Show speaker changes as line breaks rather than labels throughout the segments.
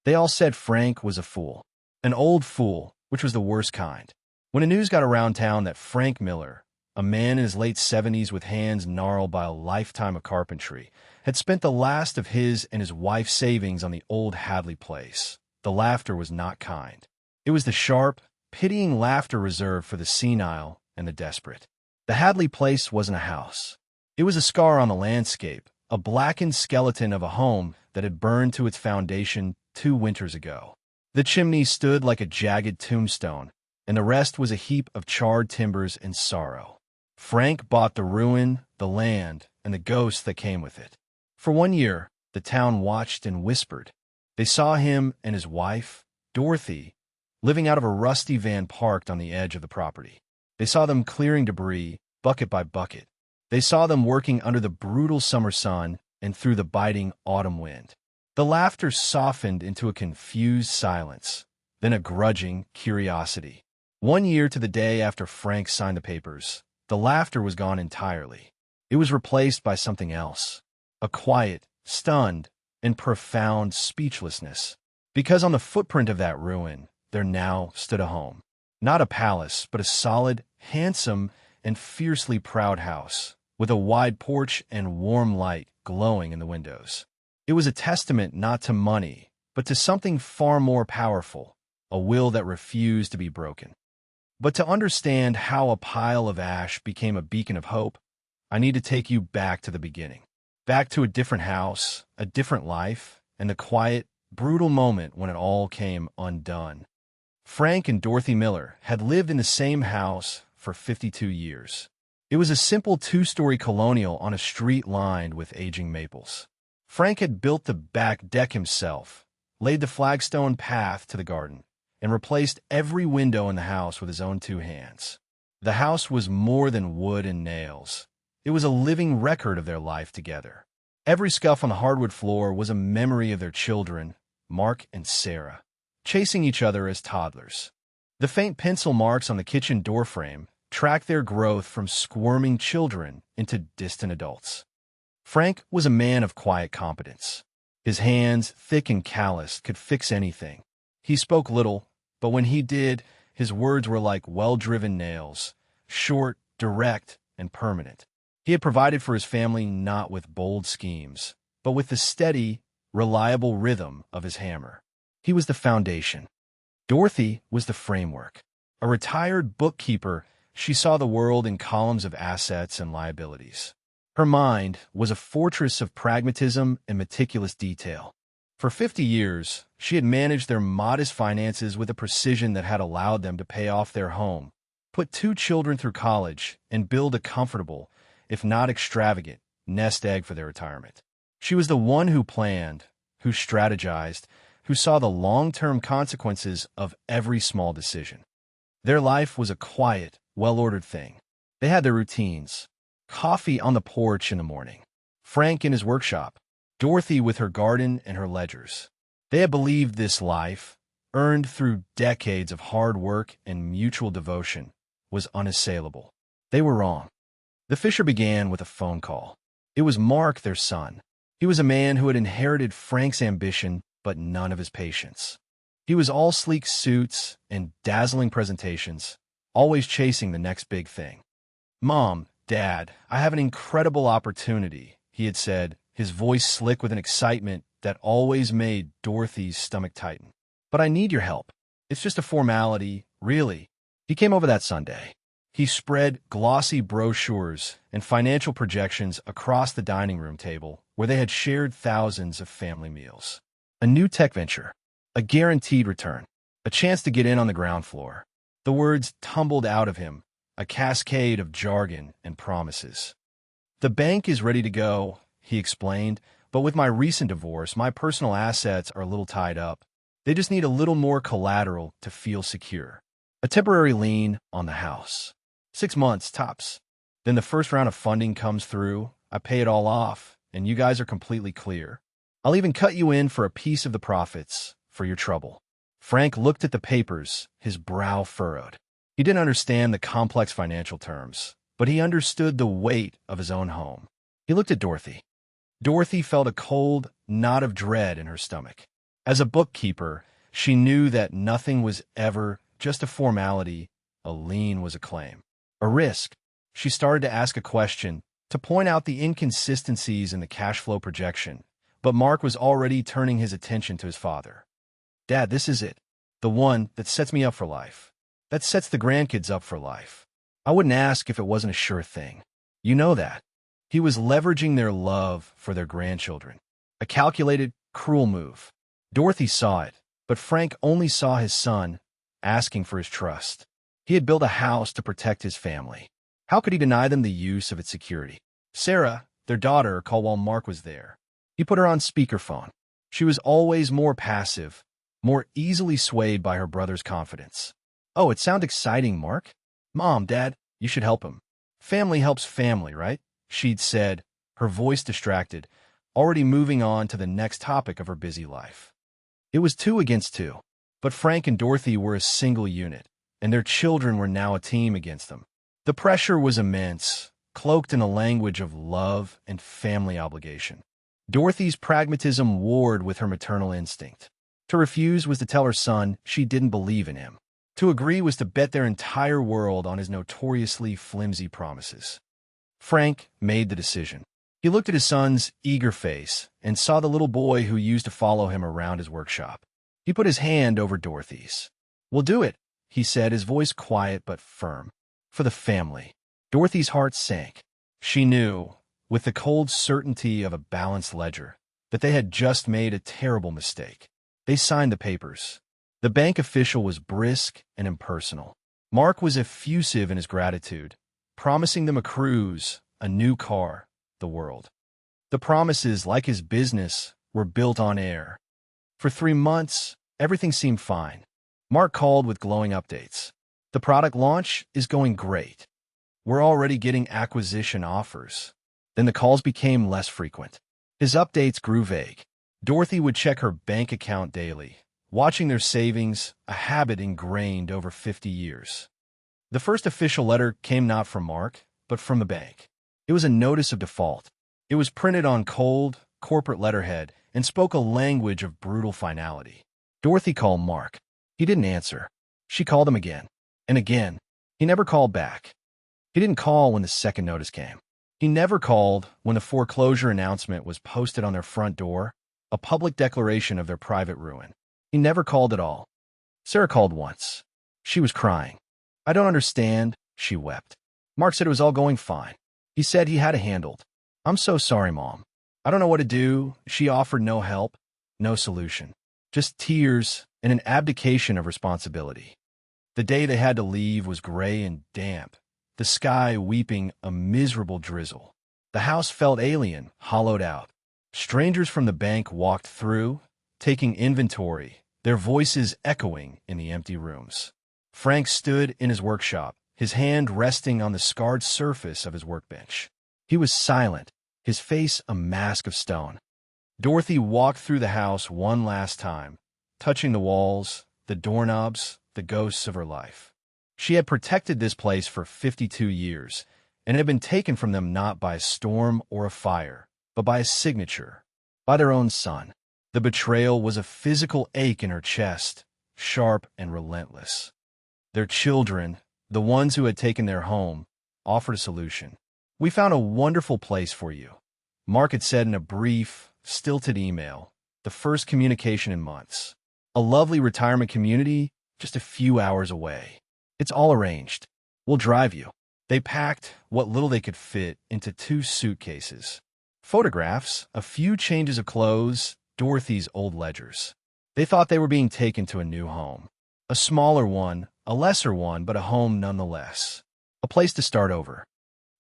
They all said Frank was a fool. An old fool, which was the worst kind. When the news got around town that Frank Miller, a man in his late 70s with hands gnarled by a lifetime of carpentry, had spent the last of his and his wife's savings on the old Hadley place, the laughter was not kind. It was the sharp, pitying laughter reserved for the senile and the desperate. The Hadley place wasn't a house. It was a scar on the landscape, a blackened skeleton of a home that had burned to its foundation 2 winters ago. The chimney stood like a jagged tombstone, and the rest was a heap of charred timbers and sorrow. Frank bought the ruin, the land, and the ghosts that came with it. For 1 year, the town watched and whispered. They saw him and his wife, Dorothy, living out of a rusty van parked on the edge of the property. They saw them clearing debris, bucket by bucket. They saw them working under the brutal summer sun and through the biting autumn wind. The laughter softened into a confused silence, then a grudging curiosity. 1 year to the day after Frank signed the papers, the laughter was gone entirely. It was replaced by something else, a quiet, stunned, and profound speechlessness. Because on the footprint of that ruin, there now stood a home. Not a palace, but a solid, handsome, and fiercely proud house, with a wide porch and warm light glowing in the windows. It was a testament not to money, but to something far more powerful, a will that refused to be broken. But to understand how a pile of ash became a beacon of hope, I need to take you back to the beginning. Back to a different house, a different life, and the quiet, brutal moment when it all came undone. Frank and Dorothy Miller had lived in the same house for 52 years. It was a simple 2-story colonial on a street lined with aging maples. Frank had built the back deck himself, laid the flagstone path to the garden, and replaced every window in the house with his own 2 hands. The house was more than wood and nails. It was a living record of their life together. Every scuff on the hardwood floor was a memory of their children, Mark and Sarah, chasing each other as toddlers. The faint pencil marks on the kitchen doorframe tracked their growth from squirming children into distant adults. Frank was a man of quiet competence. His hands, thick and calloused, could fix anything. He spoke little, but when he did, his words were like well-driven nails, short, direct, and permanent. He had provided for his family not with bold schemes, but with the steady, reliable rhythm of his hammer. He was the foundation. Dorothy was the framework. A retired bookkeeper, she saw the world in columns of assets and liabilities. Her mind was a fortress of pragmatism and meticulous detail. For 50 years, she had managed their modest finances with a precision that had allowed them to pay off their home, put 2 children through college, and build a comfortable, if not extravagant, nest egg for their retirement. She was the one who planned, who strategized, who saw the long-term consequences of every small decision. Their life was a quiet, well-ordered thing. They had their routines. Coffee on the porch in the morning. Frank in his workshop. Dorothy with her garden and her ledgers. They had believed this life, earned through decades of hard work and mutual devotion, was unassailable. They were wrong. The fissure began with a phone call. It was Mark, their son. He was a man who had inherited Frank's ambition, but none of his patience. He was all sleek suits and dazzling presentations, always chasing the next big thing. "Mom, Dad, I have an incredible opportunity," he had said, his voice slick with an excitement that always made Dorothy's stomach tighten. "But I need your help. It's just a formality, really." He came over that Sunday. He spread glossy brochures and financial projections across the dining room table where they had shared thousands of family meals. A new tech venture, a guaranteed return, a chance to get in on the ground floor. The words tumbled out of him, a cascade of jargon and promises. "The bank is ready to go," he explained, "but with my recent divorce, my personal assets are a little tied up. They just need a little more collateral to feel secure. A temporary lien on the house. 6 months, tops. Then the first round of funding comes through, I pay it all off, and you guys are completely clear. I'll even cut you in for a piece of the profits for your trouble." Frank looked at the papers, his brow furrowed. He didn't understand the complex financial terms, but he understood the weight of his own home. He looked at Dorothy. Dorothy felt a cold knot of dread in her stomach. As a bookkeeper, she knew that nothing was ever just a formality. A lien was a claim. A risk. She started to ask a question, to point out the inconsistencies in the cash flow projection, but Mark was already turning his attention to his father. Dad, this is it. The one that sets me up for life. That sets the grandkids up for life. I wouldn't ask if it wasn't a sure thing. You know that. He was leveraging their love for their grandchildren. A calculated, cruel move. Dorothy saw it, but Frank only saw his son, asking for his trust. He had built a house to protect his family. How could he deny them the use of its security? Sarah, their daughter, called while Mark was there. He put her on speakerphone. She was always more passive, more easily swayed by her brother's confidence. Oh, it sounds exciting, Mark. Mom, Dad, you should help him. Family helps family, right? She'd said, her voice distracted, already moving on to the next topic of her busy life. It was 2 against 2, but Frank and Dorothy were a single unit, and their children were now a team against them. The pressure was immense, cloaked in a language of love and family obligation. Dorothy's pragmatism warred with her maternal instinct. To refuse was to tell her son she didn't believe in him. To agree was to bet their entire world on his notoriously flimsy promises. Frank made the decision. He looked at his son's eager face and saw the little boy who used to follow him around his workshop. He put his hand over Dorothy's. "We'll do it," he said, his voice quiet but firm. "For the family." Dorothy's heart sank. She knew, with the cold certainty of a balanced ledger, that they had just made a terrible mistake. They signed the papers. The bank official was brisk and impersonal. Mark was effusive in his gratitude, promising them a cruise, a new car, the world. The promises, like his business, were built on air. For 3 months, everything seemed fine. Mark called with glowing updates. "The product launch is going great. We're already getting acquisition offers." Then the calls became less frequent. His updates grew vague. Dorothy would check her bank account daily, watching their savings, a habit ingrained over 50 years. The first official letter came not from Mark, but from the bank. It was a notice of default. It was printed on cold, corporate letterhead and spoke a language of brutal finality. Dorothy called Mark. He didn't answer. She called him again and again. He never called back. He didn't call when the second notice came. He never called when the foreclosure announcement was posted on their front door, a public declaration of their private ruin. He never called at all. Sarah called once. She was crying. "I don't understand," she wept. Mark said it was all going fine. He said he had it handled. "I'm so sorry, Mom. I don't know what to do." She offered no help, no solution. Just tears and an abdication of responsibility. The day they had to leave was gray and damp, the sky weeping a miserable drizzle. The house felt alien, hollowed out. Strangers from the bank walked through, taking inventory, their voices echoing in the empty rooms. Frank stood in his workshop, his hand resting on the scarred surface of his workbench. He was silent, his face a mask of stone. Dorothy walked through the house one last time, touching the walls, the doorknobs, the ghosts of her life. She had protected this place for 52 years, and it had been taken from them not by a storm or a fire, but by a signature, by their own son. The betrayal was a physical ache in her chest, sharp and relentless. Their children, the ones who had taken their home, offered a solution. "We found a wonderful place for you," Mark had said in a brief, stilted email, the first communication in months. "A lovely retirement community just a few hours away. It's all arranged. We'll drive you." They packed what little they could fit into 2 suitcases. Photographs, a few changes of clothes, Dorothy's old ledgers. They thought they were being taken to a new home. A smaller one, a lesser one, but a home nonetheless. A place to start over.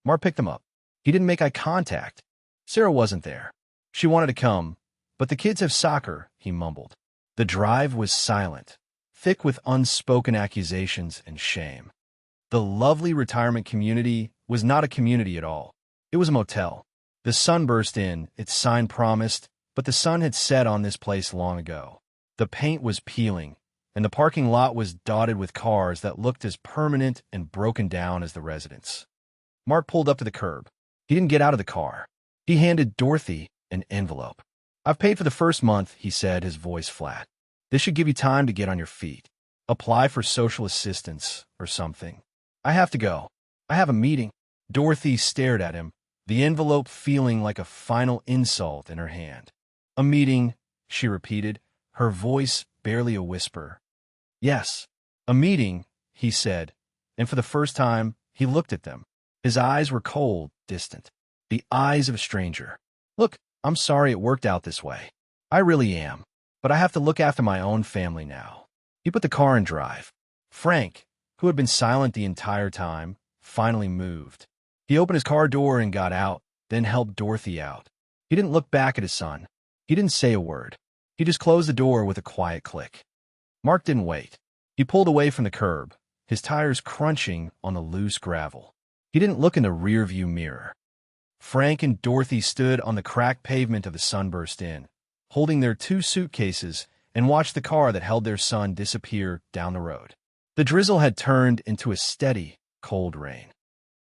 Mark picked them up. He didn't make eye contact. Sarah wasn't there. She wanted to come, but the kids have soccer, he mumbled. The drive was silent, thick with unspoken accusations and shame. The lovely retirement community was not a community at all. It was a motel. The sun burst in, its sign promised, but the sun had set on this place long ago. The paint was peeling, and the parking lot was dotted with cars that looked as permanent and broken down as the residents. Mark pulled up to the curb. He didn't get out of the car. He handed Dorothy an envelope. "I've paid for the first month," he said, his voice flat. "This should give you time to get on your feet. Apply for social assistance or something. I have to go. I have a meeting." Dorothy stared at him, the envelope feeling like a final insult in her hand. "A meeting," she repeated, her voice barely a whisper. "Yes, a meeting," he said, and for the first time, he looked at them. His eyes were cold, distant, the eyes of a stranger. "Look, I'm sorry it worked out this way. I really am, but I have to look after my own family now." He put the car in drive. Frank, who had been silent the entire time, finally moved. He opened his car door and got out, then helped Dorothy out. He didn't look back at his son. He didn't say a word. He just closed the door with a quiet click. Mark didn't wait. He pulled away from the curb, his tires crunching on the loose gravel. He didn't look in the rearview mirror. Frank and Dorothy stood on the cracked pavement of the Sunburst Inn, holding their 2 suitcases, and watched the car that held their son disappear down the road. The drizzle had turned into a steady, cold rain.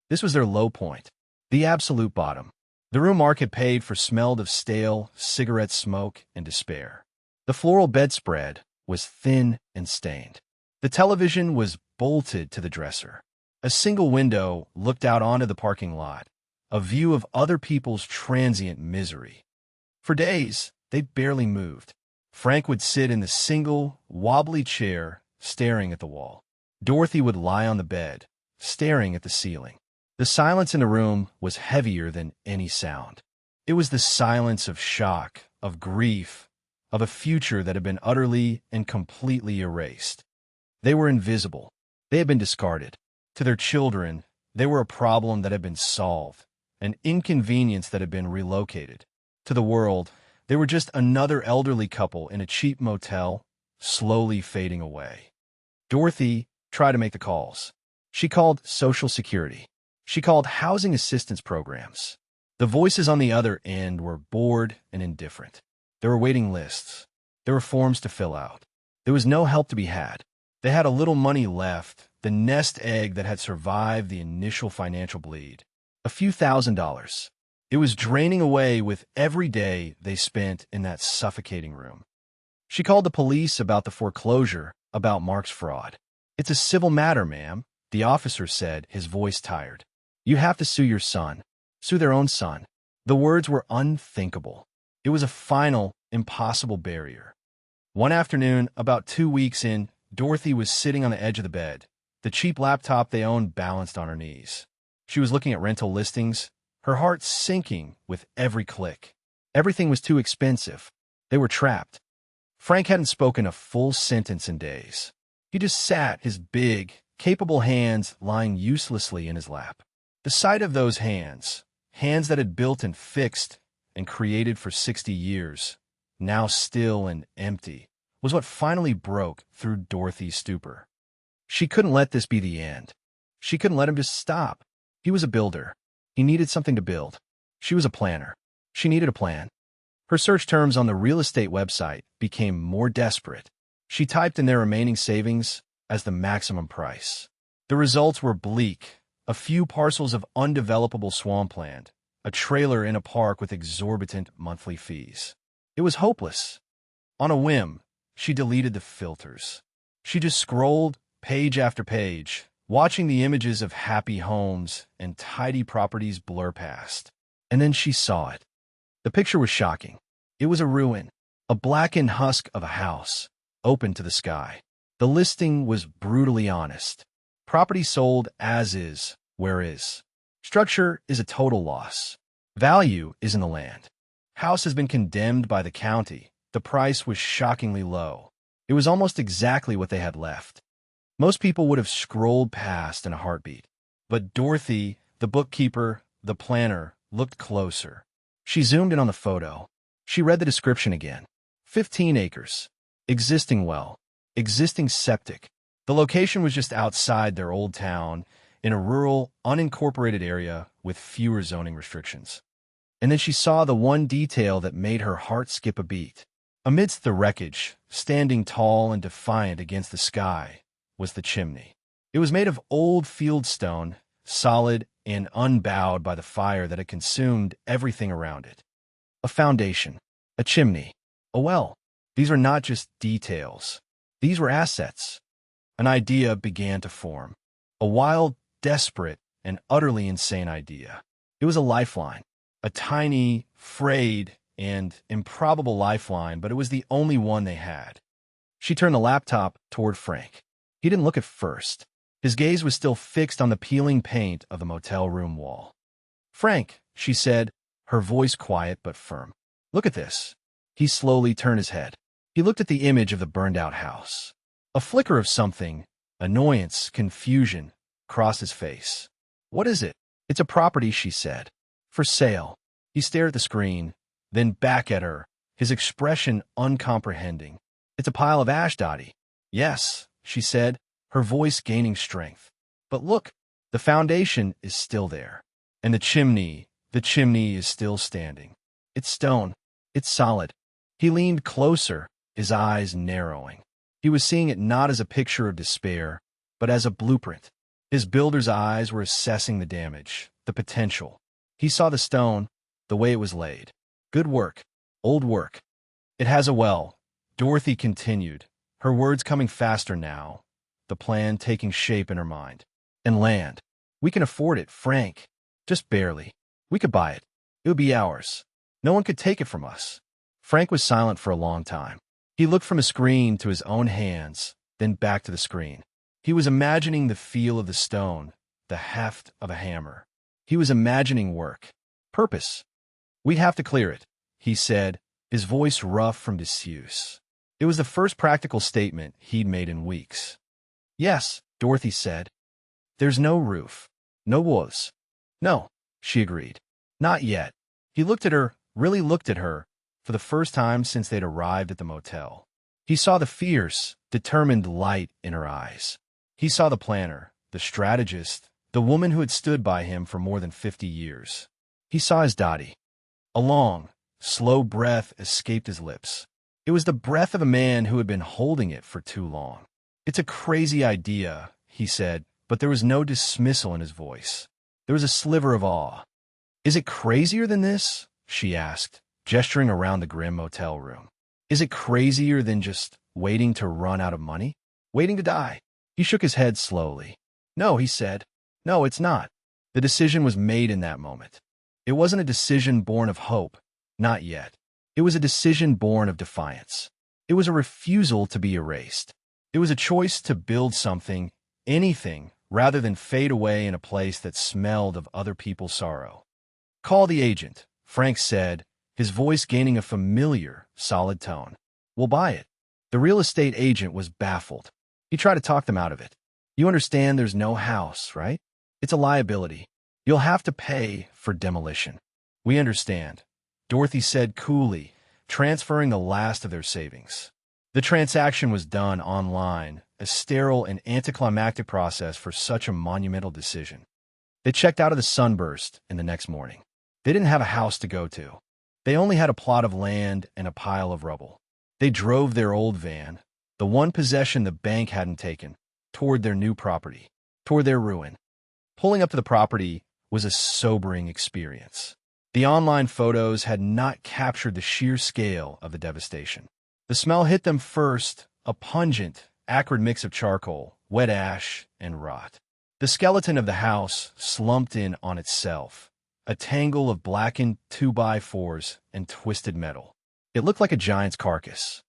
This was their low point, the absolute bottom. The room Mark had paid for smelled of stale cigarette smoke and despair. The floral bedspread was thin and stained. The television was bolted to the dresser. A single window looked out onto the parking lot, a view of other people's transient misery. For days, they barely moved. Frank would sit in the single, wobbly chair, staring at the wall. Dorothy would lie on the bed, staring at the ceiling. The silence in the room was heavier than any sound. It was the silence of shock, of grief, of a future that had been utterly and completely erased. They were invisible. They had been discarded. To their children, they were a problem that had been solved, an inconvenience that had been relocated. To the world, they were just another elderly couple in a cheap motel, slowly fading away. Dorothy tried to make the calls. She called Social Security. She called housing assistance programs. The voices on the other end were bored and indifferent. There were waiting lists. There were forms to fill out. There was no help to be had. They had a little money left, the nest egg that had survived the initial financial bleed. A few $1,000s. It was draining away with every day they spent in that suffocating room. She called the police about the foreclosure, about Mark's fraud. "It's a civil matter, ma'am," the officer said, his voice tired. "You have to sue your son. Sue their own son." The words were unthinkable. It was a final, impossible barrier. One afternoon, about 2 weeks in, Dorothy was sitting on the edge of the bed, the cheap laptop they owned balanced on her knees. She was looking at rental listings, her heart sinking with every click. Everything was too expensive. They were trapped. Frank hadn't spoken a full sentence in days. He just sat, his big, capable hands lying uselessly in his lap. The sight of those hands, hands that had built and fixed and created for 60 years, now still and empty, was what finally broke through Dorothy's stupor. She couldn't let this be the end. She couldn't let him just stop. He was a builder. He needed something to build. She was a planner. She needed a plan. Her search terms on the real estate website became more desperate. She typed in their remaining savings as the maximum price. The results were bleak. A few parcels of undevelopable swampland, a trailer in a park with exorbitant monthly fees. It was hopeless. On a whim, she deleted the filters. She just scrolled page after page, watching the images of happy homes and tidy properties blur past. And then she saw it. The picture was shocking. It was a ruin, a blackened husk of a house, open to the sky. The listing was brutally honest. Property sold as is, where is. Structure is a total loss. Value is in the land. House has been condemned by the county. The price was shockingly low. It was almost exactly what they had left. Most people would have scrolled past in a heartbeat. But Dorothy, the bookkeeper, the planner, looked closer. She zoomed in on the photo. She read the description again. 15 acres. Existing well. Existing septic. The location was just outside their old town, in a rural, unincorporated area with fewer zoning restrictions. And then she saw the one detail that made her heart skip a beat. Amidst the wreckage, standing tall and defiant against the sky, was the chimney. It was made of old fieldstone, solid and unbowed by the fire that had consumed everything around it. A foundation, a a chimney, a well. These were not just details. These were assets. An idea began to form. A wild, desperate, and utterly insane idea. It was a lifeline. A tiny, frayed, and improbable lifeline, but it was the only one they had. She turned the laptop toward Frank. He didn't look at first. His gaze was still fixed on the peeling paint of the motel room wall. "Frank," she said, her voice quiet but firm. "Look at this." He slowly turned his head. He looked at the image of the burned-out house. A flicker of something, annoyance, confusion, crossed his face. "What is it?" "It's a property," she said. "For sale." He stared at the screen, then back at her, his expression uncomprehending. "It's a pile of ash, Dottie." "Yes," she said, her voice gaining strength. "But look, the foundation is still there. And the chimney is still standing. It's stone. It's solid." He leaned closer, his eyes narrowing. He was seeing it not as a picture of despair, but as a blueprint. His builder's eyes were assessing the damage, the potential. He saw the stone, the way it was laid. "Good work. Old work." "It has a well," Dorothy continued, her words coming faster now, the plan taking shape in her mind. "And land. We can afford it, Frank. Just barely. We could buy it. It would be ours. No one could take it from us." Frank was silent for a long time. He looked from a screen to his own hands, then back to the screen. He was imagining the feel of the stone, the heft of a hammer. He was imagining work. Purpose. "We'd have to clear it," he said, his voice rough from disuse. It was the first practical statement he'd made in weeks. "Yes," Dorothy said. "There's no roof. No walls." "No," she agreed. "Not yet." He looked at her, really looked at her, for the first time since they'd arrived at the motel. He saw the fierce, determined light in her eyes. He saw the planner, the strategist, the woman who had stood by him for more than 50 years. He saw his Dottie. A long, slow breath escaped his lips. It was the breath of a man who had been holding it for too long. "It's a crazy idea," he said, but there was no dismissal in his voice. There was a sliver of awe. "Is it crazier than this?" she asked, gesturing around the grim motel room. "Is it crazier than just waiting to run out of money? Waiting to die?" He shook his head slowly. "No," he said. "No, it's not." The decision was made in that moment. It wasn't a decision born of hope. Not yet. It was a decision born of defiance. It was a refusal to be erased. It was a choice to build something, anything, rather than fade away in a place that smelled of other people's sorrow. "Call the agent," Frank said, his voice gaining a familiar, solid tone. "We'll buy it." The real estate agent was baffled. He tried to talk them out of it. "You understand there's no house, right? It's a liability. You'll have to pay for demolition." "We understand," Dorothy said coolly, transferring the last of their savings. The transaction was done online, a sterile and anticlimactic process for such a monumental decision. They checked out of the Sunburst in the next morning. They didn't have a house to go to. They only had a plot of land and a pile of rubble. They drove their old van, the one possession the bank hadn't taken, toward their new property, toward their ruin. Pulling up to the property was a sobering experience. The online photos had not captured the sheer scale of the devastation. The smell hit them first, a pungent, acrid mix of charcoal, wet ash, and rot. The skeleton of the house slumped in on itself, a tangle of blackened 2x4s and twisted metal. It looked like a giant's carcass.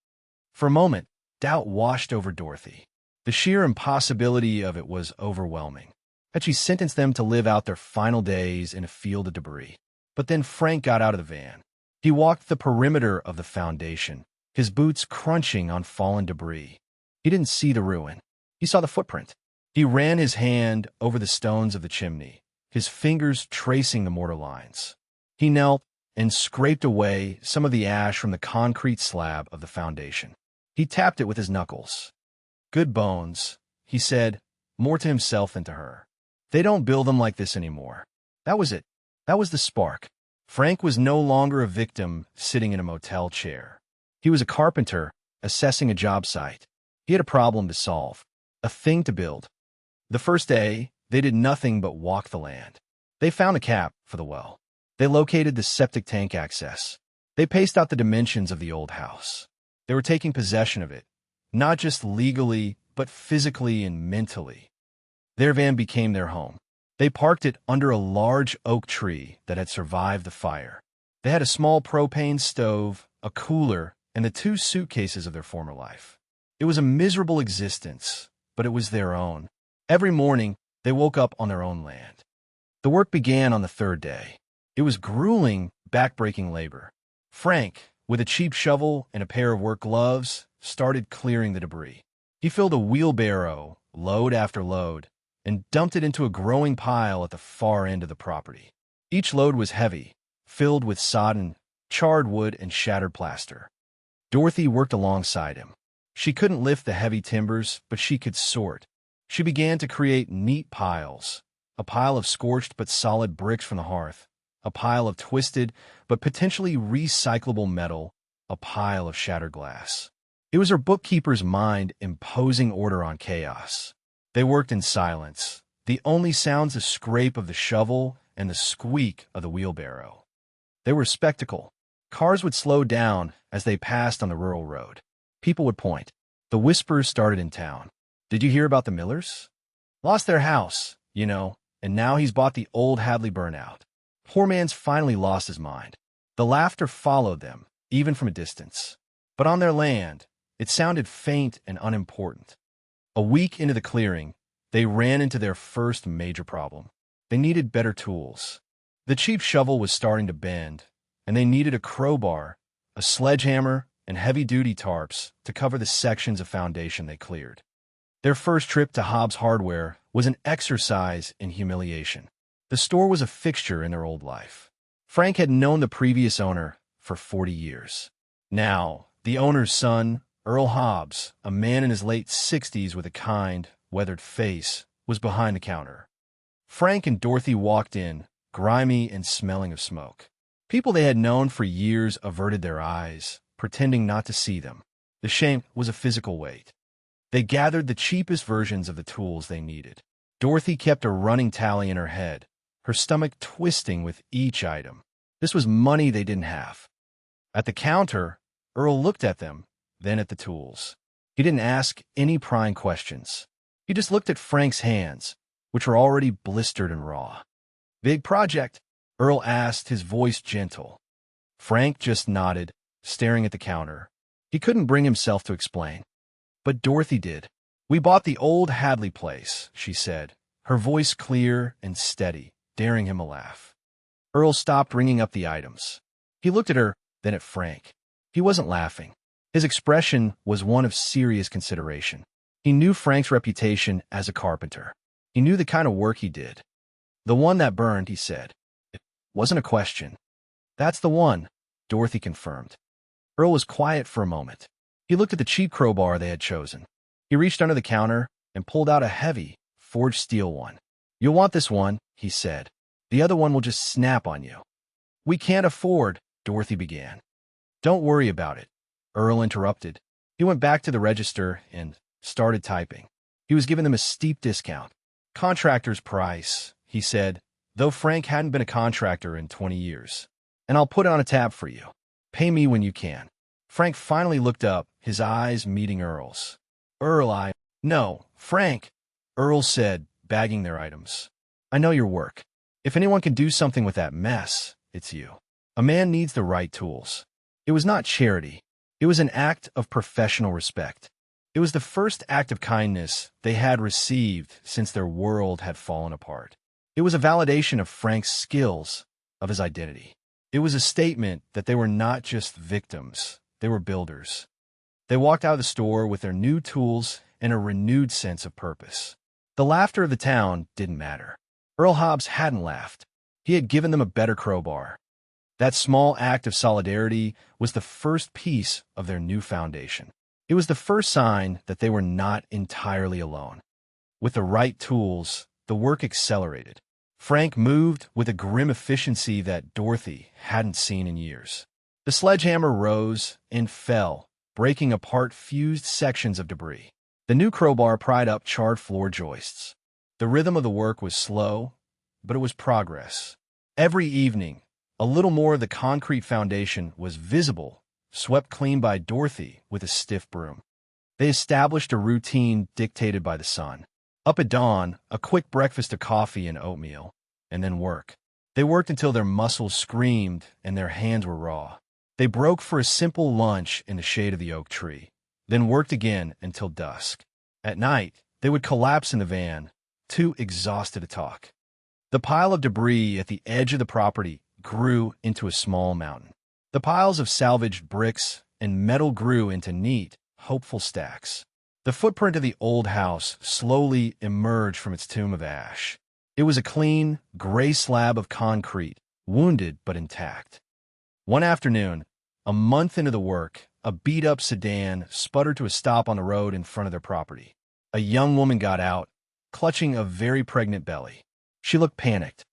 For a moment, doubt washed over Dorothy. The sheer impossibility of it was overwhelming. Had she sentenced them to live out their final days in a field of debris? But then Frank got out of the van. He walked the perimeter of the foundation, his boots crunching on fallen debris. He didn't see the ruin. He saw the footprint. He ran his hand over the stones of the chimney, his fingers tracing the mortar lines. He knelt and scraped away some of the ash from the concrete slab of the foundation. He tapped it with his knuckles. "Good bones," he said, more to himself than to her. "They don't build them like this anymore." That was it. That was the spark. Frank was no longer a victim sitting in a motel chair. He was a carpenter assessing a job site. He had a problem to solve, a thing to build. The first day, they did nothing but walk the land. They found a cap for the well. They located the septic tank access. They paced out the dimensions of the old house. They were taking possession of it, not just legally, but physically and mentally. Their van became their home. They parked it under a large oak tree that had survived the fire. They had a small propane stove, a cooler, and the 2 suitcases of their former life. It was a miserable existence, but it was their own. Every morning, they woke up on their own land. The work began on the 3rd day. It was grueling, back-breaking labor. Frank, with a cheap shovel and a pair of work gloves, started clearing the debris. He filled a wheelbarrow, load after load, and dumped it into a growing pile at the far end of the property. Each load was heavy, filled with sodden, charred wood and shattered plaster. Dorothy worked alongside him. She couldn't lift the heavy timbers, but she could sort. She began to create neat piles, a pile of scorched but solid bricks from the hearth, a pile of twisted but potentially recyclable metal, a pile of shattered glass. It was her bookkeeper's mind imposing order on chaos. They worked in silence, the only sounds the scrape of the shovel and the squeak of the wheelbarrow. They were a spectacle. Cars would slow down as they passed on the rural road. People would point. The whispers started in town. Did you hear about the Millers? Lost their house, and now he's bought the old Hadley burnout. Poor man's finally lost his mind. The laughter followed them, even from a distance. But on their land, it sounded faint and unimportant. A week into the clearing, they ran into their first major problem. They needed better tools. The cheap shovel was starting to bend, and they needed a crowbar, a sledgehammer, and heavy-duty tarps to cover the sections of foundation they cleared. Their first trip to Hobbs Hardware was an exercise in humiliation. The store was a fixture in their old life. Frank had known the previous owner for 40 years. Now, the owner's son, Earl Hobbs, a man in his late 60s with a kind, weathered face, was behind the counter. Frank and Dorothy walked in, grimy and smelling of smoke. People they had known for years averted their eyes, pretending not to see them. The shame was a physical weight. They gathered the cheapest versions of the tools they needed. Dorothy kept a running tally in her head, her stomach twisting with each item. This was money they didn't have. At the counter, Earl looked at them, then at the tools. He didn't ask any prying questions. He just looked at Frank's hands, which were already blistered and raw. "Big project?" Earl asked, his voice gentle. Frank just nodded, staring at the counter. He couldn't bring himself to explain. But Dorothy did. "We bought the old Hadley place," she said, her voice clear and steady, daring him a laugh. Earl stopped ringing up the items. He looked at her, then at Frank. He wasn't laughing. His expression was one of serious consideration. He knew Frank's reputation as a carpenter. He knew the kind of work he did. "The one that burned," he said. It wasn't a question. "That's the one," Dorothy confirmed. Earl was quiet for a moment. He looked at the cheap crowbar they had chosen. He reached under the counter and pulled out a heavy, forged steel one. "You'll want this one," he said. "The other one will just snap on you." "We can't afford," Dorothy began. "Don't worry about it," Earl interrupted. He went back to the register and started typing. He was giving them a steep discount. "Contractor's price," he said, though Frank hadn't been a contractor in 20 years. "And I'll put it on a tab for you. Pay me when you can." Frank finally looked up, his eyes meeting Earl's. "Earl, No, Frank," Earl said, bagging their items. "I know your work. If anyone can do something with that mess, it's you. A man needs the right tools." It was not charity. It was an act of professional respect. It was the first act of kindness they had received since their world had fallen apart. It was a validation of Frank's skills, of his identity. It was a statement that they were not just victims, they were builders. They walked out of the store with their new tools and a renewed sense of purpose. The laughter of the town didn't matter. Earl Hobbs hadn't laughed. He had given them a better crowbar. That small act of solidarity was the first piece of their new foundation. It was the first sign that they were not entirely alone. With the right tools, the work accelerated. Frank moved with a grim efficiency that Dorothy hadn't seen in years. The sledgehammer rose and fell, breaking apart fused sections of debris. The new crowbar pried up charred floor joists. The rhythm of the work was slow, but it was progress. Every evening, A little more of the concrete foundation was visible, swept clean by Dorothy with a stiff broom. They established a routine dictated by the sun. Up at dawn, a quick breakfast of coffee and oatmeal, and then work. They worked until their muscles screamed and their hands were raw. They broke for a simple lunch in the shade of the oak tree, then worked again until dusk. At night, they would collapse in the van, too exhausted to talk. The pile of debris at the edge of the property grew into a small mountain. The piles of salvaged bricks and metal grew into neat, hopeful stacks. The footprint of the old house slowly emerged from its tomb of ash. It was a clean, gray slab of concrete, wounded but intact. One afternoon, a month into the work, a beat-up sedan sputtered to a stop on the road in front of their property. A young woman got out, clutching a very pregnant belly. She looked panicked.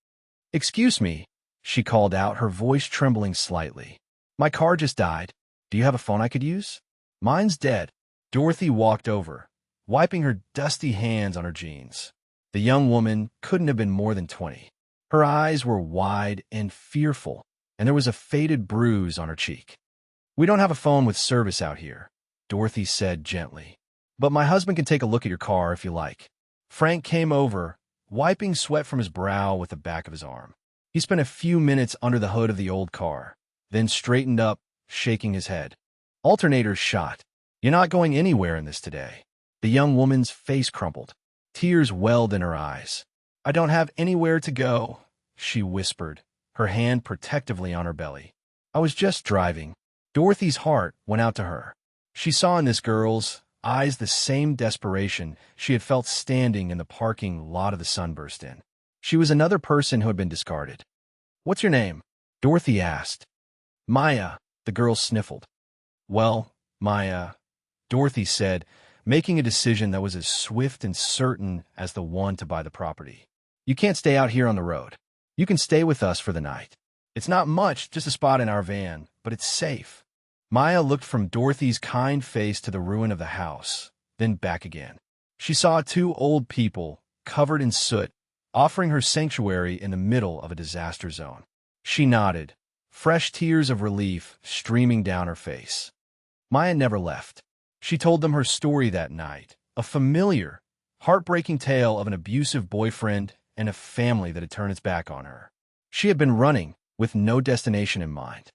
"Excuse me," she called out, her voice trembling slightly. "My car just died. Do you have a phone I could use?" "Mine's dead." Dorothy walked over, wiping her dusty hands on her jeans. The young woman couldn't have been more than 20. Her eyes were wide and fearful, and there was a faded bruise on her cheek. "We don't have a phone with service out here," Dorothy said gently. "But my husband can take a look at your car if you like." Frank came over, wiping sweat from his brow with the back of his arm. He spent a few minutes under the hood of the old car, then straightened up, shaking his head. "Alternator's shot. You're not going anywhere in this today." The young woman's face crumpled. Tears welled in her eyes. "I don't have anywhere to go," she whispered, her hand protectively on her belly. "I was just driving." Dorothy's heart went out to her. She saw in this girl's eyes the same desperation she had felt standing in the parking lot of the Sunburst Inn. She was another person who had been discarded. "What's your name?" Dorothy asked. "Maya," the girl sniffled. "Well, Maya," Dorothy said, making a decision that was as swift and certain as the one to buy the property. "You can't stay out here on the road. You can stay with us for the night. It's not much, just a spot in our van, but it's safe." Maya looked from Dorothy's kind face to the ruin of the house, then back again. She saw two old people, covered in soot, offering her sanctuary in the middle of a disaster zone. She nodded, fresh tears of relief streaming down her face. Maya never left. She told them her story that night, a familiar, heartbreaking tale of an abusive boyfriend and a family that had turned its back on her. She had been running, with no destination in mind.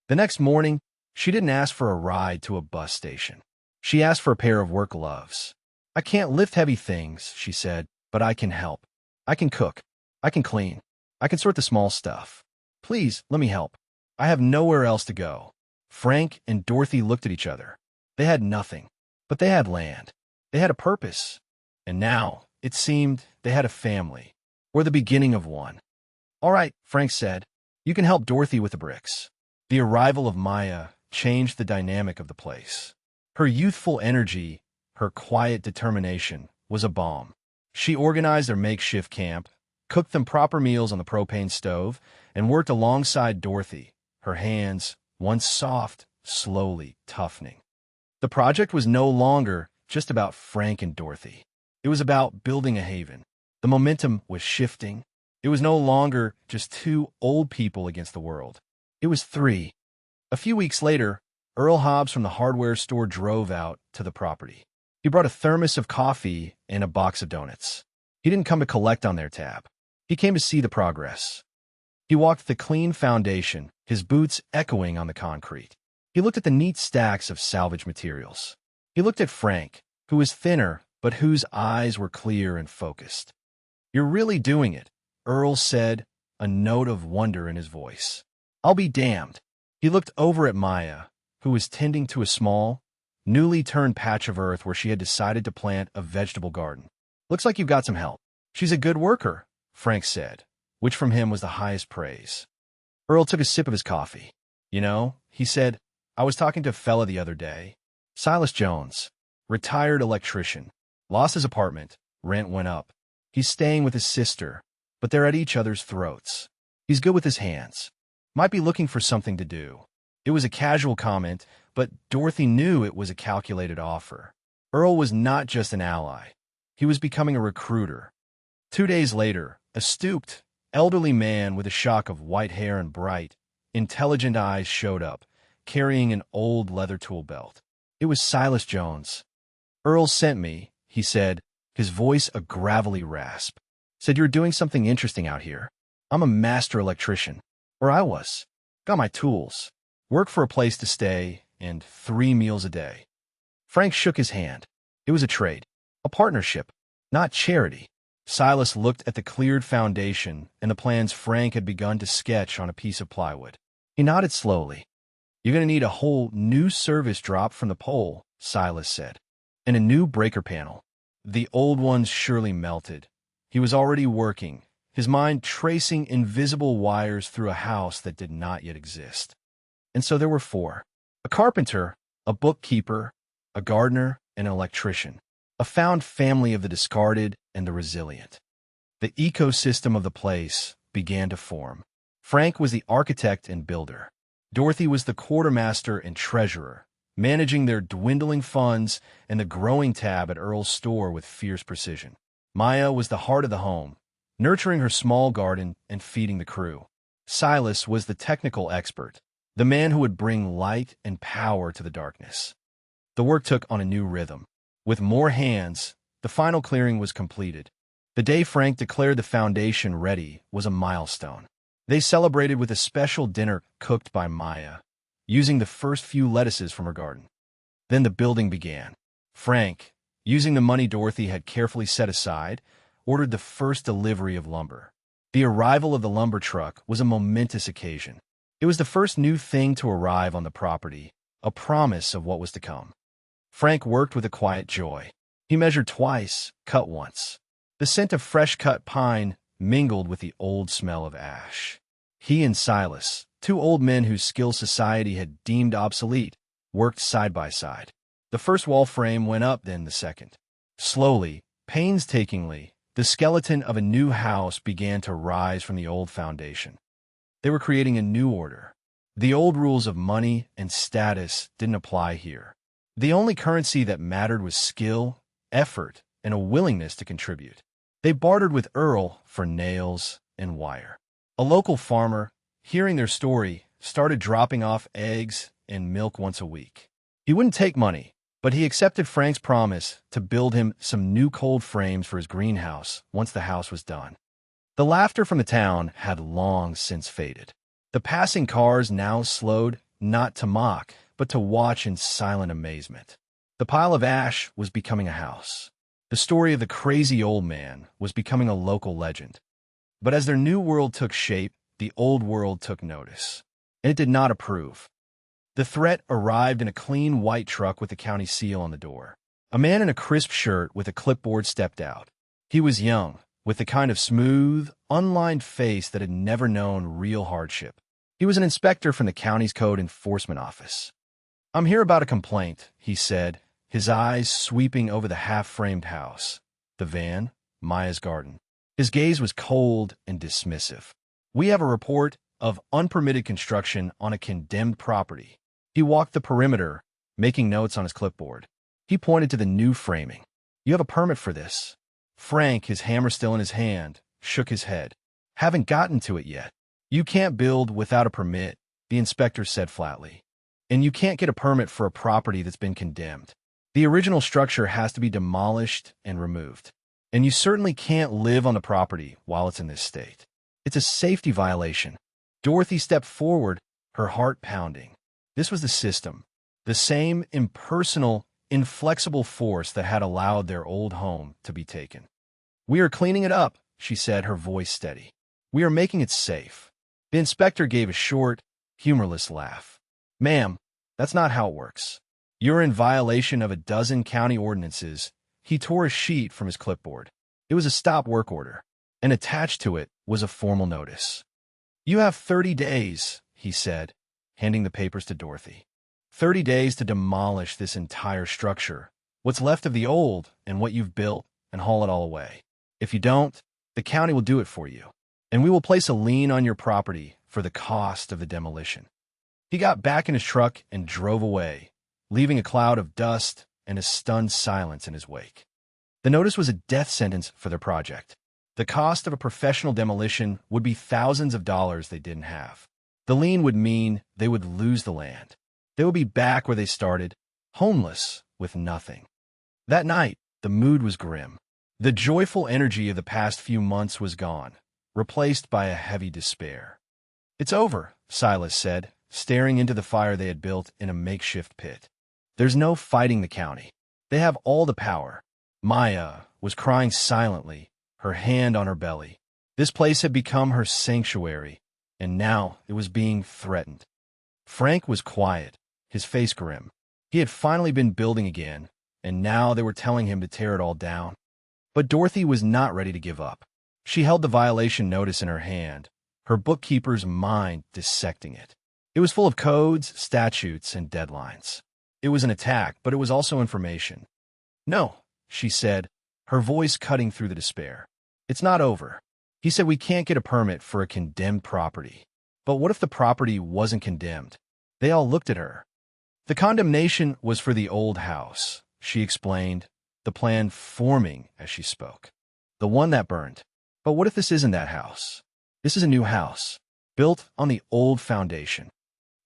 The next morning, she didn't ask for a ride to a bus station. She asked for a pair of work gloves. "I can't lift heavy things," she said, "but I can help. I can cook. I can clean. I can sort the small stuff. Please, let me help. I have nowhere else to go." Frank and Dorothy looked at each other. They had nothing, but they had land. They had a purpose. And now, it seemed, they had a family, or the beginning of one. "All right," Frank said. "You can help Dorothy with the bricks." The arrival of Maya changed the dynamic of the place. Her youthful energy, her quiet determination, was a balm. She organized their makeshift camp, cooked them proper meals on the propane stove, and worked alongside Dorothy, her hands, once soft, slowly toughening. The project was no longer just about Frank and Dorothy. It was about building a haven. The momentum was shifting. It was no longer just two old people against the world. It was three. A few weeks later, Earl Hobbs from the hardware store drove out to the property. He brought a thermos of coffee and a box of donuts. He didn't come to collect on their tab. He came to see the progress. He walked the clean foundation, his boots echoing on the concrete. He looked at the neat stacks of salvage materials. He looked at Frank, who was thinner, but whose eyes were clear and focused. "You're really doing it," Earl said, a note of wonder in his voice. "I'll be damned." He looked over at Maya, who was tending to a small, newly turned patch of earth where she had decided to plant a vegetable garden. "Looks like you've got some help." "She's a good worker," Frank said, which from him was the highest praise. Earl took a sip of his coffee. "You know," he said, "I was talking to a fella the other day. Silas Jones, retired electrician, lost his apartment, rent went up. He's staying with his sister, but they're at each other's throats. He's good with his hands. Might be looking for something to do." It was a casual comment, but Dorothy knew it was a calculated offer. Earl was not just an ally. He was becoming a recruiter. 2 days later, a stooped, elderly man with a shock of white hair and bright, intelligent eyes showed up, carrying an old leather tool belt. It was Silas Jones. "Earl sent me," he said, his voice a gravelly rasp. "Said you're doing something interesting out here. I'm a master electrician. Or I was. Got my tools. Work for a place to stay, and 3 meals a day." Frank shook his hand. It was a trade. A partnership. Not charity. Silas looked at the cleared foundation and the plans Frank had begun to sketch on a piece of plywood. He nodded slowly. "You're going to need a whole new service drop from the pole," Silas said. "And a new breaker panel. The old ones surely melted." He was already working, his mind tracing invisible wires through a house that did not yet exist. And so there were 4. A carpenter, a bookkeeper, a gardener, and an electrician. A found family of the discarded and the resilient. The ecosystem of the place began to form. Frank was the architect and builder. Dorothy was the quartermaster and treasurer, managing their dwindling funds and the growing tab at Earl's store with fierce precision. Maya was the heart of the home, nurturing her small garden and feeding the crew. Silas was the technical expert, the man who would bring light and power to the darkness. The work took on a new rhythm. With more hands, the final clearing was completed. The day Frank declared the foundation ready was a milestone. They celebrated with a special dinner cooked by Maya, using the first few lettuces from her garden. Then the building began. Frank, using the money Dorothy had carefully set aside, ordered the first delivery of lumber. The arrival of the lumber truck was a momentous occasion. It was the first new thing to arrive on the property, a promise of what was to come. Frank worked with a quiet joy. He measured twice, cut once. The scent of fresh-cut pine mingled with the old smell of ash. He and Silas, 2 old men whose skill society had deemed obsolete, worked side by side. The first wall frame went up, then the second. Slowly, painstakingly, the skeleton of a new house began to rise from the old foundation. They were creating a new order. The old rules of money and status didn't apply here. The only currency that mattered was skill, effort, and a willingness to contribute. They bartered with Earl for nails and wire. A local farmer, hearing their story, started dropping off eggs and milk once a week. He wouldn't take money, but he accepted Frank's promise to build him some new cold frames for his greenhouse once the house was done. The laughter from the town had long since faded. The passing cars now slowed, not to mock, but to watch in silent amazement. The pile of ash was becoming a house. The story of the crazy old man was becoming a local legend. But as their new world took shape, the old world took notice. And it did not approve. The threat arrived in a clean white truck with the county seal on the door. A man in a crisp shirt with a clipboard stepped out. He was young, with the kind of smooth, unlined face that had never known real hardship. He was an inspector from the county's code enforcement office. "I'm here about a complaint," he said, his eyes sweeping over the half-framed house, the van, Maya's garden. His gaze was cold and dismissive. "We have a report of unpermitted construction on a condemned property." He walked the perimeter, making notes on his clipboard. He pointed to the new framing. "You have a permit for this." Frank, his hammer still in his hand, shook his head. "Haven't gotten to it yet." "You can't build without a permit," the inspector said flatly. "And you can't get a permit for a property that's been condemned. The original structure has to be demolished and removed. And you certainly can't live on the property while it's in this state. It's a safety violation." Dorothy stepped forward, her heart pounding. This was the system, the same impersonal, inflexible force that had allowed their old home to be taken. "We are cleaning it up," she said, her voice steady. "We are making it safe." The inspector gave a short, humorless laugh. "Ma'am, that's not how it works. You're in violation of a dozen county ordinances." He tore a sheet from his clipboard. It was a stop work order, and attached to it was a formal notice. "You have 30 days, he said, handing the papers to Dorothy. 30 days to demolish this entire structure, what's left of the old and what you've built, and haul it all away. If you don't, the county will do it for you, and we will place a lien on your property for the cost of the demolition." He got back in his truck and drove away, leaving a cloud of dust and a stunned silence in his wake. The notice was a death sentence for their project. The cost of a professional demolition would be thousands of dollars they didn't have. The lien would mean they would lose the land. They would be back where they started, homeless, with nothing. That night, the mood was grim. The joyful energy of the past few months was gone, replaced by a heavy despair. "It's over," Silas said, staring into the fire they had built in a makeshift pit. "There's no fighting the county. They have all the power." Maya was crying silently, her hand on her belly. This place had become her sanctuary, and now it was being threatened. Frank was quiet, his face grim. He had finally been building again, and now they were telling him to tear it all down. But Dorothy was not ready to give up. She held the violation notice in her hand, her bookkeeper's mind dissecting it. It was full of codes, statutes, and deadlines. It was an attack, but it was also information. "No," she said, her voice cutting through the despair. "It's not over." He said, "We can't get a permit for a condemned property." But what if the property wasn't condemned? They all looked at her. "The condemnation was for the old house," she explained, the plan forming as she spoke. "The one that burned. But what if this isn't that house? This is a new house, built on the old foundation."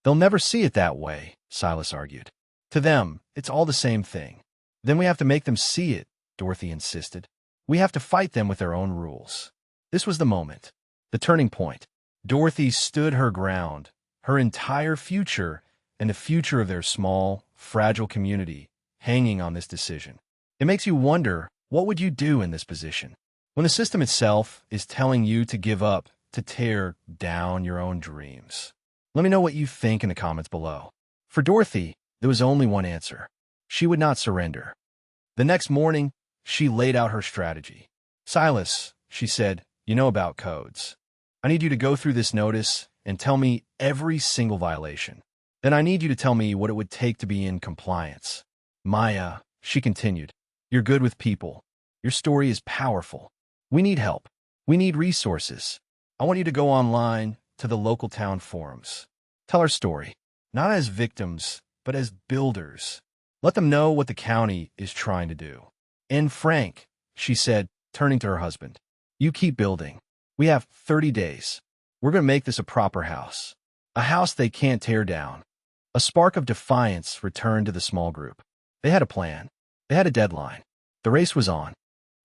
"They'll never see it that way," Silas argued. "To them, it's all the same thing." "Then we have to make them see it," Dorothy insisted. "We have to fight them with their own rules." This was the moment, the turning point. Dorothy stood her ground, her entire future and the future of their small, fragile community hanging on this decision. It makes you wonder, what would you do in this position? When the system itself is telling you to give up, to tear down your own dreams. Let me know what you think in the comments below. For Dorothy, there was only one answer. She would not surrender. The next morning, she laid out her strategy. "Silas," she said, "you know about codes. I need you to go through this notice and tell me every single violation. Then I need you to tell me what it would take to be in compliance." "Maya," she continued, "you're good with people. Your story is powerful. We need help. We need resources. I want you to go online to the local town forums. Tell our story, not as victims, but as builders. Let them know what the county is trying to do. And Frank," she said, turning to her husband, "you keep building. We have 30 days. We're going to make this a proper house. A house they can't tear down." A spark of defiance returned to the small group. They had a plan. They had a deadline. The race was on.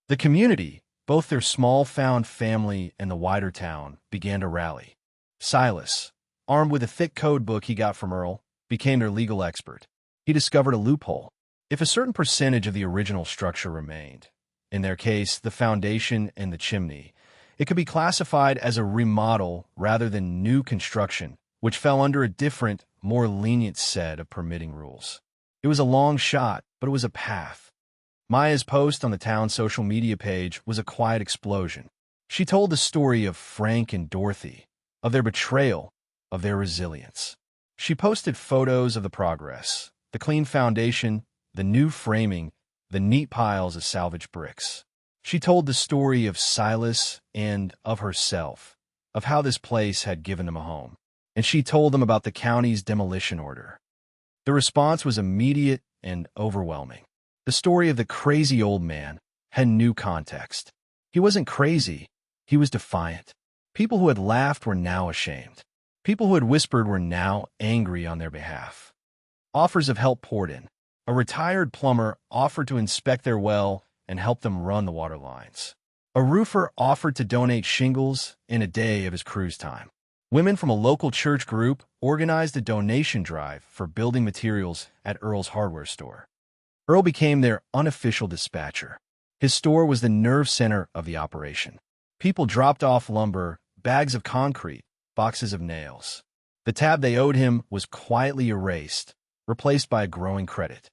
The community, both their small found family and the wider town, began to rally. Silas, armed with a thick code book he got from Earl, became their legal expert. He discovered a loophole. If a certain percentage of the original structure remained, in their case, the foundation and the chimney, it could be classified as a remodel rather than new construction, which fell under a different, more lenient set of permitting rules. It was a long shot, but it was a path. Maya's post on the town's social media page was a quiet explosion. She told the story of Frank and Dorothy, of their betrayal, of their resilience. She posted photos of the progress, the clean foundation, the new framing, the neat piles of salvaged bricks. She told the story of Silas and of herself, of how this place had given them a home. And she told them about the county's demolition order. The response was immediate and overwhelming. The story of the crazy old man had new context. He wasn't crazy, he was defiant. People who had laughed were now ashamed. People who had whispered were now angry on their behalf. Offers of help poured in. A retired plumber offered to inspect their well and help them run the water lines. A roofer offered to donate shingles in a day of his crew's time. Women from a local church group organized a donation drive for building materials at Earl's hardware store. Earl became their unofficial dispatcher. His store was the nerve center of the operation. People dropped off lumber, bags of concrete, boxes of nails. The tab they owed him was quietly erased, replaced by a growing credit.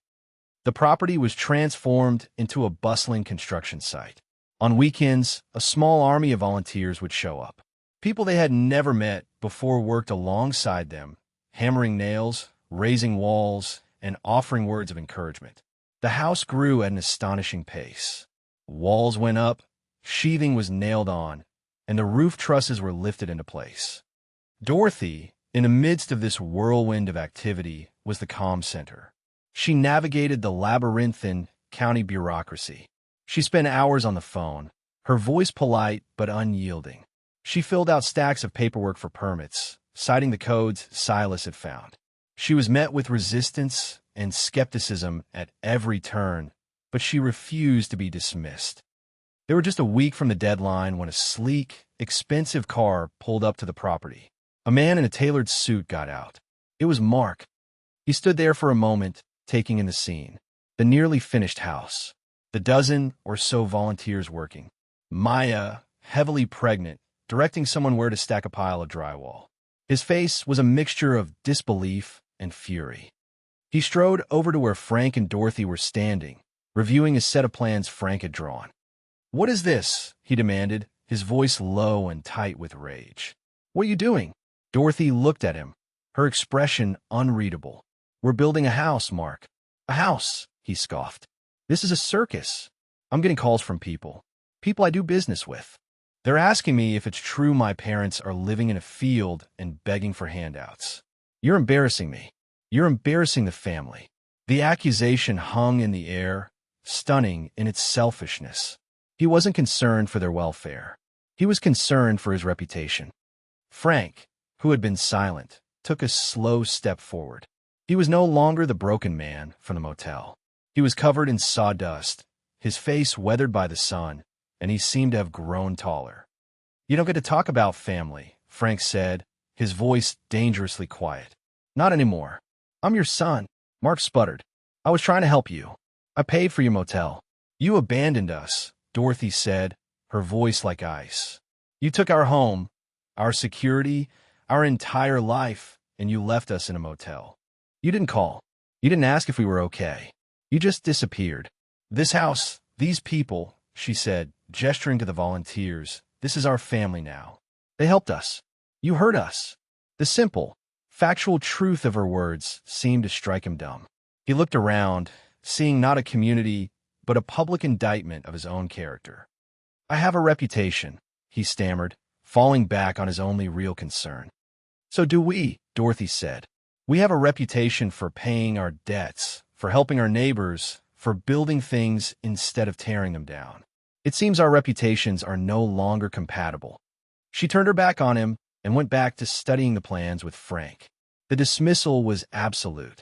The property was transformed into a bustling construction site. On weekends, a small army of volunteers would show up. People they had never met before worked alongside them, hammering nails, raising walls, and offering words of encouragement. The house grew at an astonishing pace. Walls went up, sheathing was nailed on, and the roof trusses were lifted into place. Dorothy, in the midst of this whirlwind of activity, was the calm center. She navigated the labyrinthine county bureaucracy. She spent hours on the phone, her voice polite but unyielding. She filled out stacks of paperwork for permits, citing the codes Silas had found. She was met with resistance and skepticism at every turn, but she refused to be dismissed. They were just a week from the deadline when a sleek, expensive car pulled up to the property. A man in a tailored suit got out. It was Mark. He stood there for a moment, taking in the scene. The nearly finished house. The dozen or so volunteers working. Maya, heavily pregnant, directing someone where to stack a pile of drywall. His face was a mixture of disbelief and fury. He strode over to where Frank and Dorothy were standing, reviewing a set of plans Frank had drawn. "What is this?" he demanded, his voice low and tight with rage. "What are you doing?" Dorothy looked at him, her expression unreadable. "We're building a house, Mark." "A house," he scoffed. "This is a circus. I'm getting calls from people I do business with. They're asking me if it's true my parents are living in a field and begging for handouts. You're embarrassing me. You're embarrassing the family." The accusation hung in the air, stunning in its selfishness. He wasn't concerned for their welfare. He was concerned for his reputation. Frank, who had been silent, took a slow step forward. He was no longer the broken man from the motel. He was covered in sawdust, his face weathered by the sun, and he seemed to have grown taller. "You don't get to talk about family," Frank said, his voice dangerously quiet. "Not anymore. I'm your son," Mark sputtered. "I was trying to help you. I paid for your motel. You abandoned us," Dorothy said, her voice like ice. "You took our home, our security, our entire life, and you left us in a motel. You didn't call. You didn't ask if we were okay. You just disappeared. This house, these people," she said, gesturing to the volunteers, "this is our family now. They helped us. You hurt us." The simple, factual truth of her words seemed to strike him dumb. He looked around, seeing not a community, but a public indictment of his own character. "I have a reputation," he stammered, falling back on his only real concern. "So do we," Dorothy said. "We have a reputation for paying our debts, for helping our neighbors, for building things instead of tearing them down. It seems our reputations are no longer compatible." She turned her back on him and went back to studying the plans with Frank. The dismissal was absolute.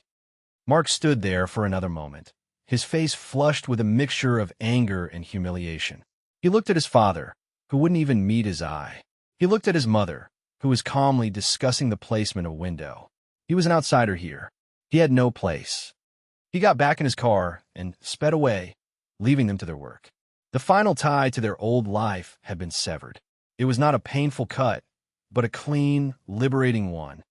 Mark stood there for another moment, his face flushed with a mixture of anger and humiliation. He looked at his father, who wouldn't even meet his eye. He looked at his mother, who was calmly discussing the placement of a window. He was an outsider here. He had no place. He got back in his car and sped away, leaving them to their work. The final tie to their old life had been severed. It was not a painful cut, but a clean, liberating one.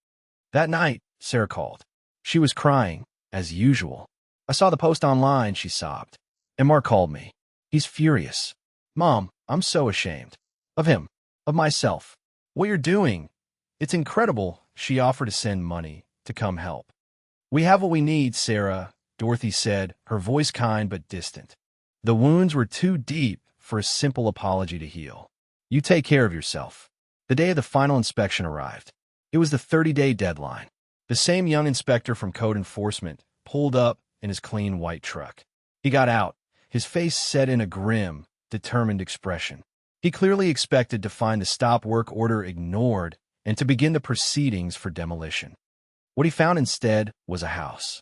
That night, Sarah called. She was crying, as usual. "I saw the post online," she sobbed. "And Mark called me. He's furious. Mom, I'm so ashamed. Of him. Of myself. What you're doing. It's incredible." She offered to send money, to come help. "We have what we need, Sarah," Dorothy said, her voice kind but distant. The wounds were too deep for a simple apology to heal. "You take care of yourself." The day of the final inspection arrived. It was the 30-day deadline. The same young inspector from code enforcement pulled up in his clean white truck. He got out, his face set in a grim, determined expression. He clearly expected to find the stop work order ignored and to begin the proceedings for demolition. What he found instead was a house.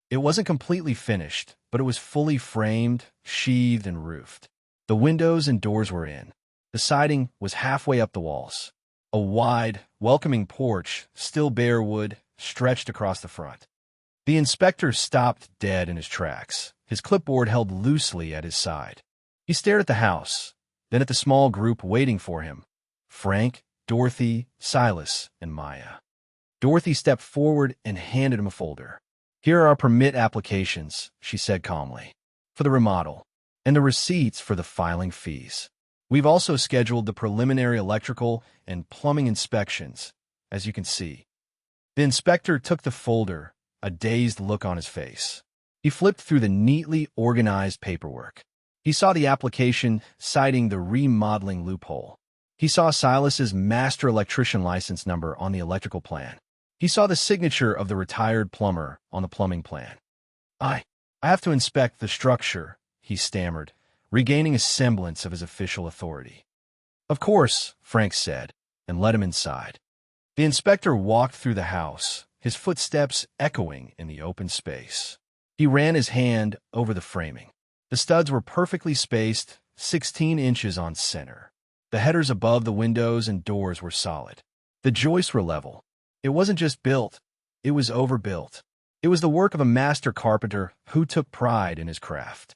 It wasn't completely finished, but it was fully framed, sheathed, and roofed. The windows and doors were in. The siding was halfway up the walls. A wide, welcoming porch, still bare wood, stretched across the front. The inspector stopped dead in his tracks, his clipboard held loosely at his side. He stared at the house, then at the small group waiting for him: Frank, Dorothy, Silas, and Maya. Dorothy stepped forward and handed him a folder. "Here are our permit applications," she said calmly, "for the remodel, and the receipts for the filing fees. We've also scheduled the preliminary electrical and plumbing inspections, as you can see." The inspector took the folder, a dazed look on his face. He flipped through the neatly organized paperwork. He saw the application citing the remodeling loophole. He saw Silas's master electrician license number on the electrical plan. He saw the signature of the retired plumber on the plumbing plan. I have to inspect the structure," he stammered, regaining a semblance of his official authority. "Of course," Frank said, and led him inside. The inspector walked through the house, his footsteps echoing in the open space. He ran his hand over the framing. The studs were perfectly spaced, 16 inches on center. The headers above the windows and doors were solid. The joists were level. It wasn't just built, it was overbuilt. It was the work of a master carpenter who took pride in his craft.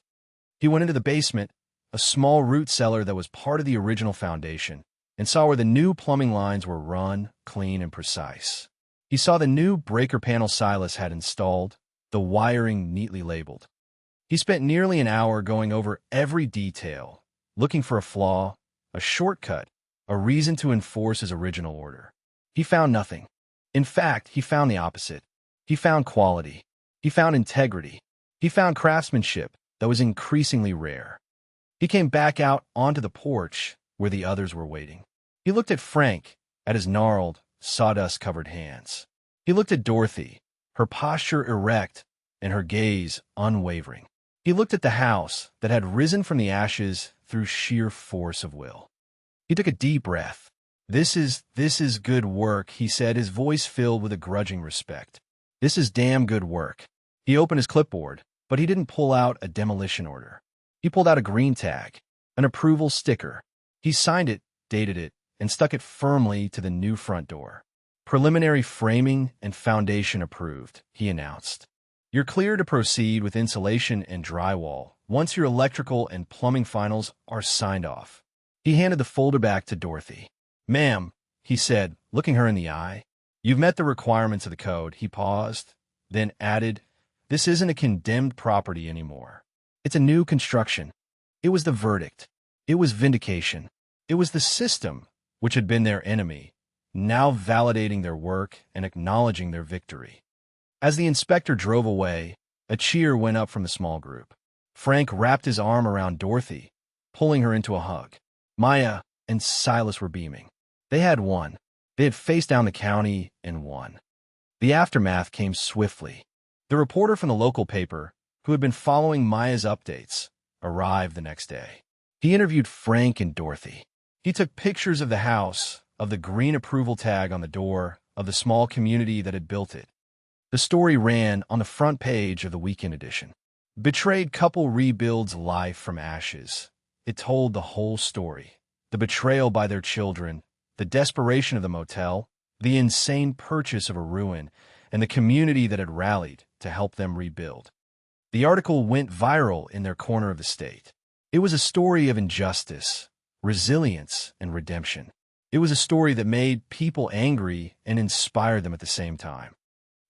He went into the basement, a small root cellar that was part of the original foundation, and saw where the new plumbing lines were run, clean, and precise. He saw the new breaker panel Silas had installed, the wiring neatly labeled. He spent nearly an hour going over every detail, looking for a flaw, a shortcut, a reason to enforce his original order. He found nothing. In fact, he found the opposite. He found quality. He found integrity. He found craftsmanship that was increasingly rare. He came back out onto the porch where the others were waiting. He looked at Frank, at his gnarled, sawdust-covered hands. He looked at Dorothy, her posture erect and her gaze unwavering. He looked at the house that had risen from the ashes through sheer force of will. He took a deep breath. This is good work," he said, his voice filled with a grudging respect. "This is damn good work." He opened his clipboard, but he didn't pull out a demolition order. He pulled out a green tag, an approval sticker. He signed it, dated it, and stuck it firmly to the new front door. "Preliminary framing and foundation approved," he announced. "You're clear to proceed with insulation and drywall once your electrical and plumbing finals are signed off." He handed the folder back to Dorothy. "Ma'am," he said, looking her in the eye, "you've met the requirements of the code." He paused, then added, "This isn't a condemned property anymore. It's a new construction." It was the verdict. It was vindication. It was the system, which had been their enemy, now validating their work and acknowledging their victory. As the inspector drove away, a cheer went up from the small group. Frank wrapped his arm around Dorothy, pulling her into a hug. Maya and Silas were beaming. They had won. They had faced down the county and won. The aftermath came swiftly. The reporter from the local paper, who had been following Maya's updates, arrived the next day. He interviewed Frank and Dorothy. He took pictures of the house, of the green approval tag on the door, of the small community that had built it. The story ran on the front page of the weekend edition. Betrayed couple rebuilds life from ashes. It told the whole story. The betrayal by their children, the desperation of the motel, the insane purchase of a ruin, and the community that had rallied to help them rebuild. The article went viral in their corner of the state. It was a story of injustice, resilience, and redemption. It was a story that made people angry and inspired them at the same time.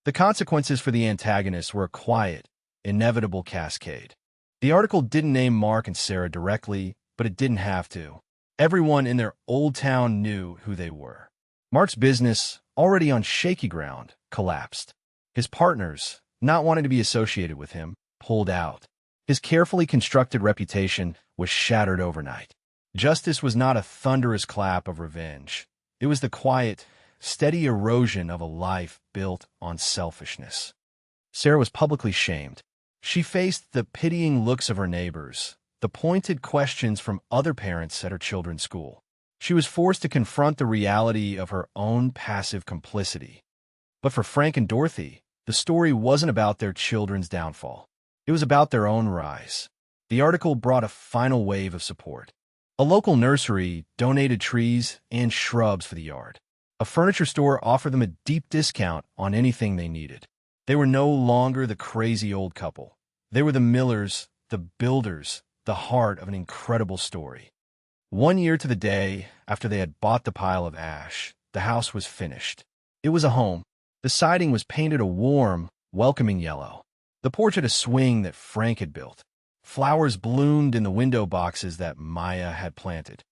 The consequences for the antagonists were a quiet, inevitable cascade. The article didn't name Mark and Sarah directly, but it didn't have to. Everyone in their old town knew who they were. Mark's business, already on shaky ground, collapsed. His partners, not wanting to be associated with him, pulled out. His carefully constructed reputation was shattered overnight. Justice was not a thunderous clap of revenge. It was the quiet, steady erosion of a life built on selfishness. Sarah was publicly shamed. She faced the pitying looks of her neighbors, the pointed questions from other parents at her children's school. She was forced to confront the reality of her own passive complicity. But for Frank and Dorothy, the story wasn't about their children's downfall. It was about their own rise. The article brought a final wave of support. A local nursery donated trees and shrubs for the yard. A furniture store offered them a deep discount on anything they needed. They were no longer the crazy old couple. They were the Millers, the builders, the heart of an incredible story. 1 year to the day after they had bought the pile of ash, the house was finished. It was a home. The siding was painted a warm, welcoming yellow. The porch had a swing that Frank had built. Flowers bloomed in the window boxes that Maya had planted.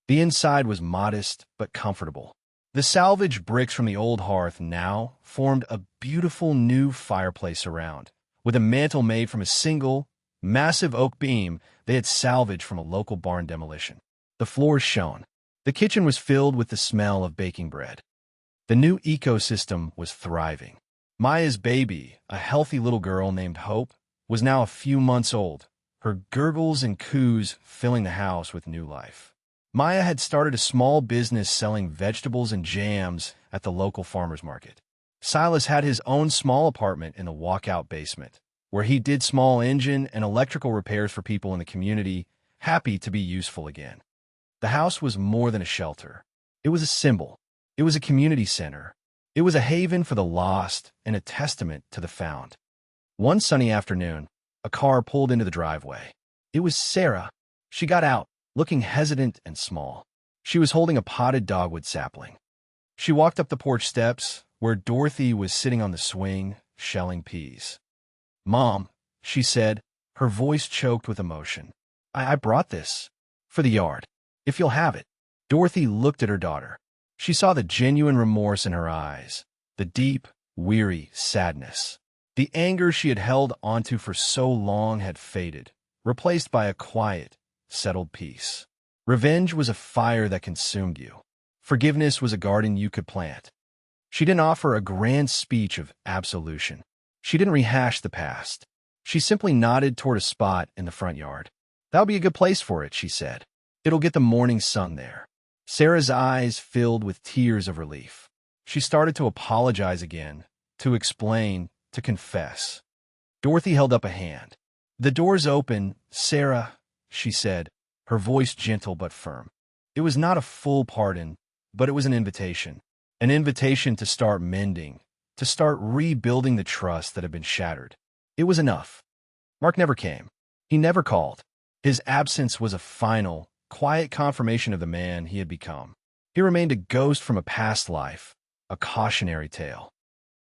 The inside was modest but comfortable. The salvaged bricks from the old hearth now formed a beautiful new fireplace around, with a mantel made from a single, massive oak beam they had salvaged from a local barn demolition. The floors shone. The kitchen was filled with the smell of baking bread. The new ecosystem was thriving. Maya's baby, a healthy little girl named Hope, was now a few months old, her gurgles and coos filling the house with new life. Maya had started a small business selling vegetables and jams at the local farmer's market. Silas had his own small apartment in the walkout basement, where he did small engine and electrical repairs for people in the community, happy to be useful again. The house was more than a shelter. It was a symbol. It was a community center. It was a haven for the lost and a testament to the found. One sunny afternoon, a car pulled into the driveway. It was Sarah. She got out, looking hesitant and small. She was holding a potted dogwood sapling. She walked up the porch steps, where Dorothy was sitting on the swing, shelling peas. "Mom," she said, her voice choked with emotion. I brought this. For the yard. If you'll have it." Dorothy looked at her daughter. She saw the genuine remorse in her eyes, the deep, weary sadness. The anger she had held onto for so long had faded, replaced by a quiet, settled peace. Revenge was a fire that consumed you. Forgiveness was a garden you could plant. She didn't offer a grand speech of absolution. She didn't rehash the past. She simply nodded toward a spot in the front yard. "That'll be a good place for it," she said. "It'll get the morning sun there." Sarah's eyes filled with tears of relief. She started to apologize again, to explain, to confess. Dorothy held up a hand. "The door's open, Sarah," she said, her voice gentle but firm. It was not a full pardon, but it was an invitation to start mending, to start rebuilding the trust that had been shattered. It was enough. Mark never came. He never called. His absence was a final, quiet confirmation of the man he had become. He remained a ghost from a past life, a cautionary tale.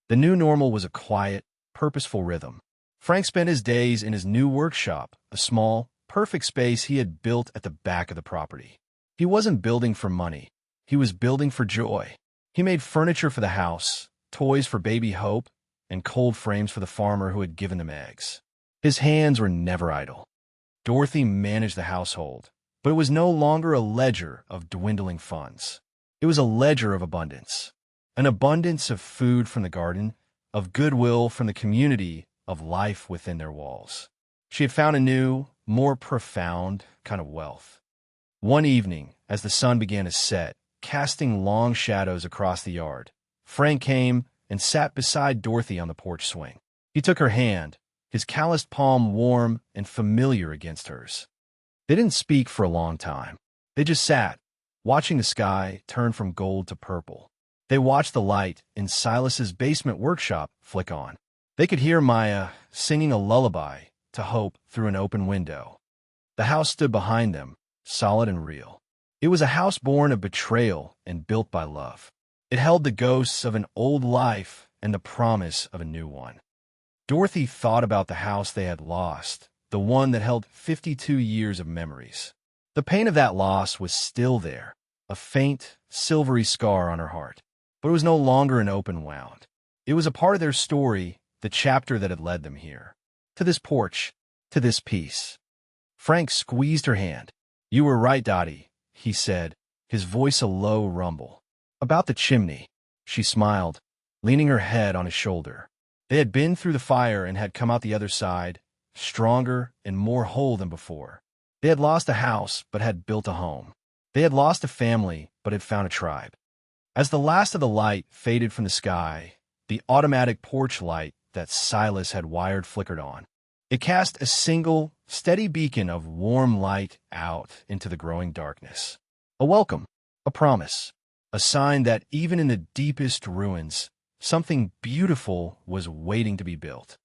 The new normal was a quiet, purposeful rhythm. Frank spent his days in his new workshop, a small, perfect space he had built at the back of the property. He wasn't building for money. He was building for joy. He made furniture for the house, toys for baby Hope, and cold frames for the farmer who had given them eggs. His hands were never idle. Dorothy managed the household, but it was no longer a ledger of dwindling funds. It was a ledger of abundance. An abundance of food from the garden, of goodwill from the community, of life within their walls. She had found a new, more profound kind of wealth. One evening, as the sun began to set, casting long shadows across the yard, Frank came and sat beside Dorothy on the porch swing. He took her hand, his calloused palm warm and familiar against hers. They didn't speak for a long time. They just sat, watching the sky turn from gold to purple. They watched the light in Silas's basement workshop flick on. They could hear Maya singing a lullaby to Hope through an open window. The house stood behind them, solid and real. It was a house born of betrayal and built by love. It held the ghosts of an old life and the promise of a new one. Dorothy thought about the house they had lost, the one that held 52 years of memories. The pain of that loss was still there, a faint, silvery scar on her heart. But it was no longer an open wound. It was a part of their story, the chapter that had led them here. To this porch, to this peace. Frank squeezed her hand. "You were right, Dottie," he said, his voice a low rumble. "About the chimney." She smiled, leaning her head on his shoulder. They had been through the fire and had come out the other side, stronger and more whole than before. They had lost a house, but had built a home. They had lost a family, but had found a tribe. As the last of the light faded from the sky, the automatic porch light that Silas had wired flickered on. It cast a single, steady beacon of warm light out into the growing darkness. A welcome, a promise, a sign that even in the deepest ruins, something beautiful was waiting to be built.